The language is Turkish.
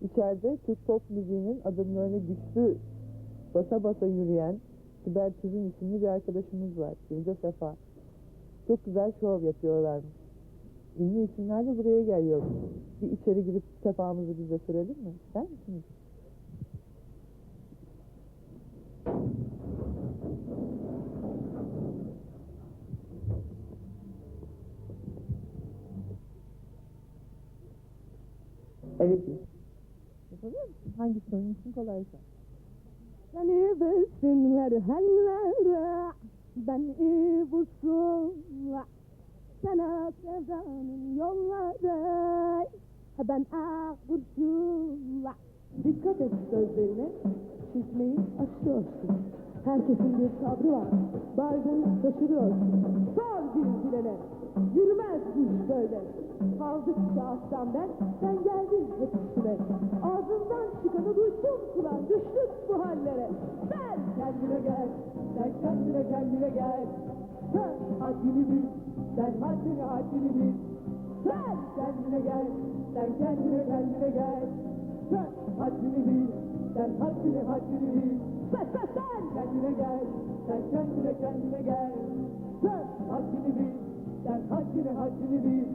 İçeride Türk pop müziğinin adımlarını güçlü basa basa yürüyen Sibel Tüzün isimli bir arkadaşımız var. Gülce Sefa. Çok güzel şov yapıyorlarmış. Ünlü isimler de buraya geliyor. Bir içeri girip sefamızı bize sürelim mi? İster misiniz? Evet. Yapabiliyor musun? Hangisi senin için kolaysa? Seni bilsinler hallere, beni bulsunlar. Sana sevdanın yolları, ben kurşunlar. Dikkat et sözlerine, çizmeyi aşıyorsun. Herkesin bir sabrı var, bazen şaşırıyorsun. Sor bir bilene, yürümez bu iş böyle. Kaldıkça aslan sen geldin hep üstüne. Ağzından çıkanı duydum kulağın, düştük bu hallere. Sen kendine gel, sen kendine gel. Sen haddini bil, sen haddini bil. Sen kendine gel, sen kendine gel. Sen haddini bil, sen haddini bil. Sen kendine gel, sen kendine gel. Sen haddini bil, sen haddini bil.